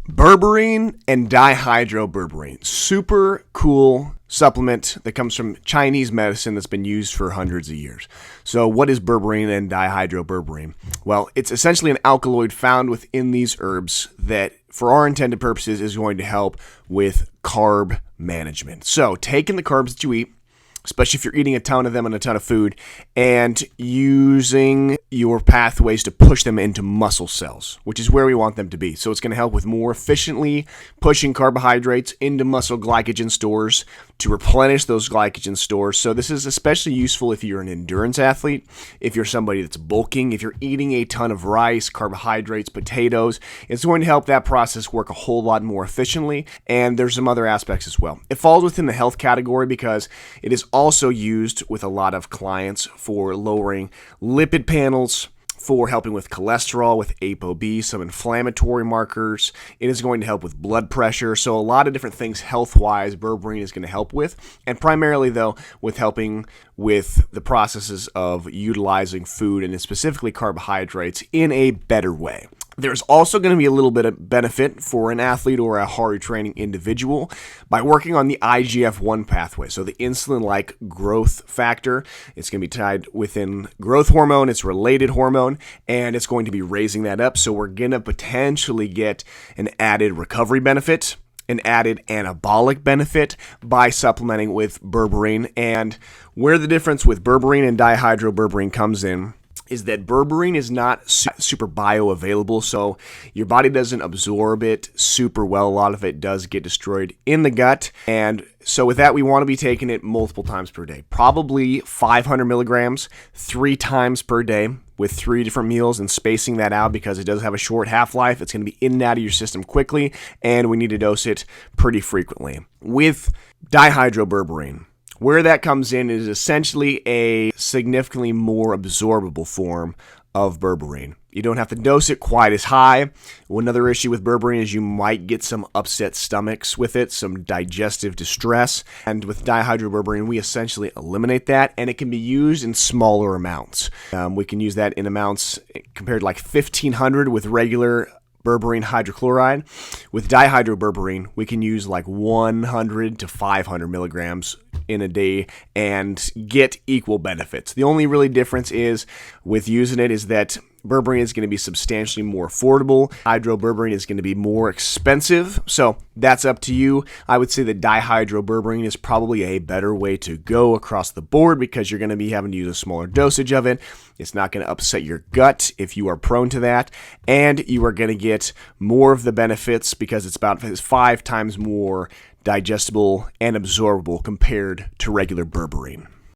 Berberine and dihydroberberine. Super cool supplement that comes from Chinese medicine that's been used for hundreds of years. So what is berberine and dihydroberberine? Well, it's essentially an alkaloid found within these herbs that, for our intended purposes, is going to help with carb management. So taking the carbs that you eat, especially if you're eating a ton of them and a ton of food, and using your pathways to push them into muscle cells, which is where we want them to be. So it's going to help with more efficiently pushing carbohydrates into muscle glycogen stores to replenish those glycogen stores. So this is especially useful if you're an endurance athlete, if you're somebody that's bulking, if you're eating a ton of rice, carbohydrates, potatoes. It's going to help that process work a whole lot more efficiently, and there's some other aspects as well. It falls within the health category because it is also used with a lot of clients for lowering lipid panels, for helping with cholesterol, with ApoB, some inflammatory markers. It is going to help with blood pressure. So a lot of different things health-wise berberine is going to help with, and primarily though with helping with the processes of utilizing food and specifically carbohydrates in a better way. There's also going to be a little bit of benefit for an athlete or a hard training individual by working on the IGF-1 pathway. So the insulin-like growth factor, it's going to be tied within growth hormone, it's related hormone, and it's going to be raising that up. So we're going to potentially get an added recovery benefit, an added anabolic benefit by supplementing with berberine. And where the difference with berberine and dihydroberberine comes in is that berberine is not super bioavailable, so your body doesn't absorb it super well. A lot of it does get destroyed in the gut, and so with that, we want to be taking it multiple times per day, probably 500 milligrams 3 times per day with 3 different meals, and spacing that out because it does have a short half-life. It's going to be in and out of your system quickly, and we need to dose it pretty frequently. With dihydroberberine, where that comes in is essentially a significantly more absorbable form of berberine. You don't have to dose it quite as high. Another issue with berberine is you might get some upset stomachs with it, some digestive distress. And with dihydroberberine, we essentially eliminate that, and it can be used in smaller amounts. We can use that in amounts compared to like 1,500 with regular berberine hydrochloride. With dihydroberberine, we can use like 100 to 500 milligrams in a day and get equal benefits. The only really difference is with using it is that berberine is going to be substantially more affordable. Hydroberberine is going to be more expensive, so that's up to you. I would say that dihydroberberine is probably a better way to go across the board because you're going to be having to use a smaller dosage of it. It's not going to upset your gut if you are prone to that, and you are going to get more of the benefits because it's about 5 times more digestible and absorbable compared to regular berberine.